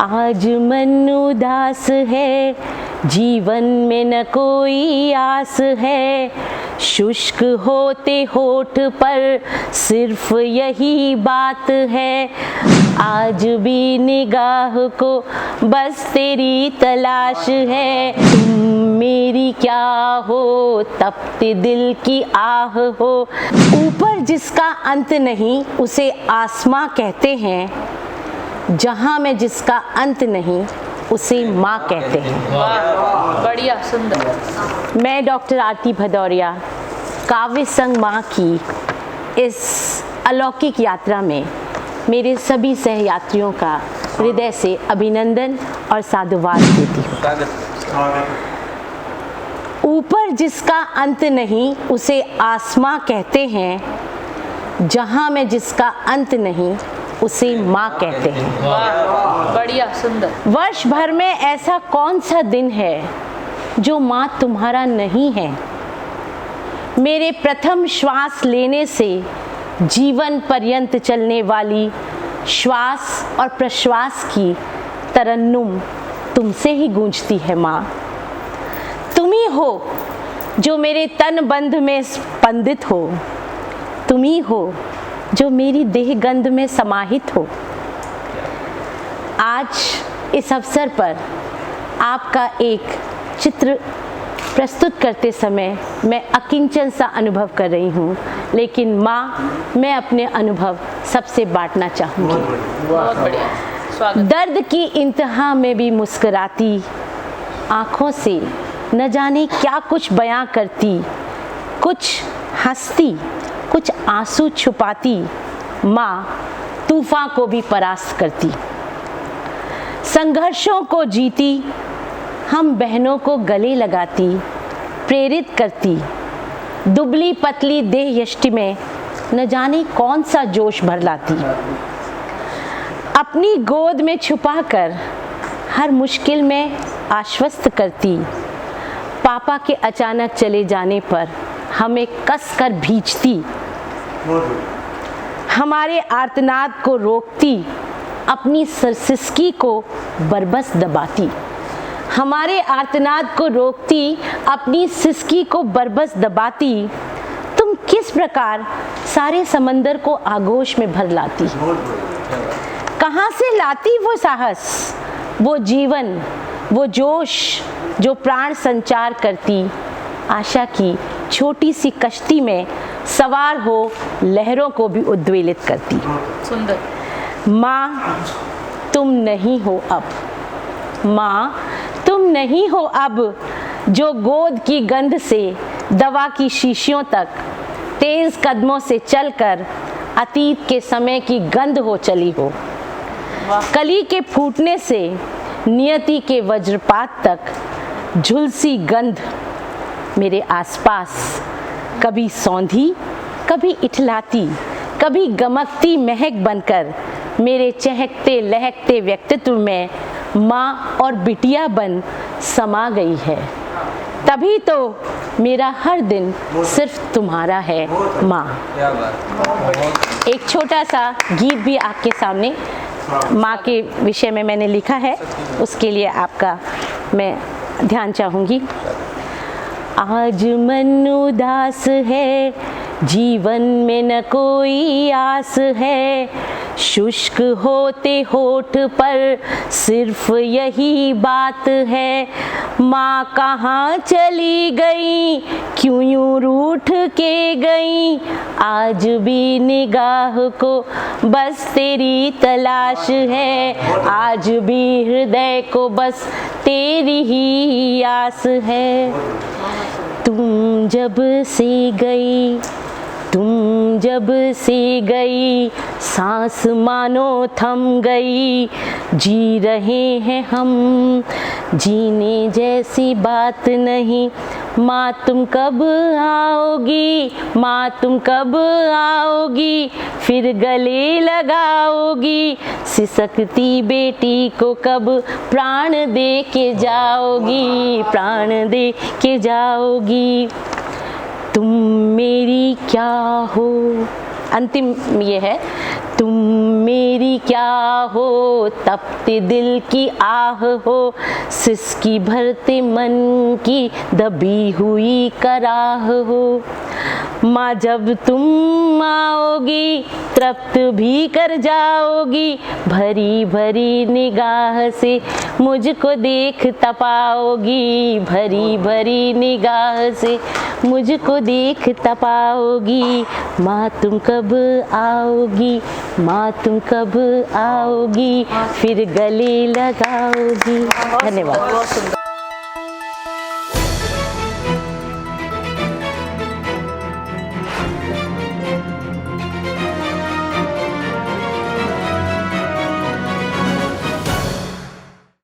आज मन उदास है, जीवन में न कोई आस है, शुष्क होते होठ पर सिर्फ यही बात है। आज भी निगाह को बस तेरी तलाश है, तुम मेरी क्या हो, तपते दिल की आह हो। ऊपर जिसका अंत नहीं उसे आसमां कहते हैं, जहां में जिसका अंत नहीं उसे माँ कहते हैं। वाह, बढ़िया, सुंदर। मैं डॉक्टर आरती भदौरिया काव्य संग माँ की इस अलौकिक यात्रा में मेरे सभी सहयात्रियों का हृदय से अभिनंदन और साधुवाद देती हूँ। ऊपर जिसका अंत नहीं उसे आसमां कहते हैं, जहां में जिसका अंत नहीं उसे माँ कहते हैं। वाह, बढ़िया, सुंदर। वर्ष भर में ऐसा कौन सा दिन है जो माँ तुम्हारा नहीं है। मेरे प्रथम श्वास लेने से जीवन पर्यंत चलने वाली श्वास और प्रश्वास की तरन्नुम तुमसे ही गूंजती है माँ। तुम ही हो जो मेरे तन बंध में स्पंदित हो, तुम ही हो जो मेरी देह गंध में समाहित हो। आज इस अवसर पर आपका एक चित्र प्रस्तुत करते समय मैं अकिंचन सा अनुभव कर रही हूँ, लेकिन माँ, मैं अपने अनुभव सबसे बांटना चाहूँगी। बहुत बढ़िया, स्वागत। दर्द की इंतहा में भी मुस्कुराती आँखों से न जाने क्या कुछ बयां करती, कुछ हंसती कुछ आंसू छुपाती माँ तूफान को भी परास्त करती। संघर्षों को जीती हम बहनों को गले लगाती, प्रेरित करती। दुबली पतली देह यष्टि में न जाने कौन सा जोश भर लाती। अपनी गोद में छुपाकर हर मुश्किल में आश्वस्त करती। पापा के अचानक चले जाने पर हमें कस कर भींचती। हमारे आर्तनाद को रोकती, अपनी सिसकी को बरबस दबाती। हमारे आर्तनाद को रोकती, अपनी सिसकी को बरबस दबाती। तुम किस प्रकार सारे समंदर को आगोश में भर लाती। कहाँ से लाती वो साहस, वो जीवन, वो जोश जो प्राण संचार करती। आशा की छोटी सी कश्ती में सवार हो लहरों को भी उद्वेलित करती। सुंदर। माँ, तुम नहीं हो अब। माँ, तुम नहीं हो अब जो गोद की गंध से दवा की शीशियों तक तेज कदमों से चलकर अतीत के समय की गंध हो चली हो। कली के फूटने से नियति के वज्रपात तक झुलसी गंध मेरे आसपास कभी सौंधी, कभी इठलाती, कभी गमकती महक बनकर मेरे चहकते लहकते व्यक्तित्व में माँ और बिटिया बन समा गई है। तभी तो मेरा हर दिन सिर्फ तुम्हारा है माँ। एक छोटा सा गीत भी आपके सामने माँ के विषय में मैंने लिखा है, उसके लिए आपका मैं ध्यान चाहूँगी। आज मन उदास है, जीवन में न कोई आस है, शुष्क होते होठ पर सिर्फ यही बात है। माँ कहाँ चली गई, क्यों यूँ रूठ के गई, आज भी निगाह को बस तेरी तलाश है, आज भी हृदय को बस तेरी ही आस है। तुम जब से गई, तुम जब से गई, सांस मानो थम गई, जी रहे हैं हम, जीने जैसी बात नहीं। माँ तुम कब आओगी, माँ तुम कब आओगी, फिर गले लगाओगी, सिसकती बेटी को कब प्राण दे के जाओगी, प्राण दे के जाओगी। तुम मेरी क्या हो, अंतिम ये है, तुम मेरी क्या हो तपते दिल की आह हो, सिसकी भरते मन की दबी हुई कराह हो। माँ जब तुम आओगी तृप्त भी कर जाओगी, भरी भरी निगाह से मुझको देख तपाओगी, भरी भरी निगाह से मुझको देख तपाओगी। माँ तुम कब आओगी, माँ तुम कब आओगी, फिर गले लगाओगी। धन्यवाद। बहुत सुंदर।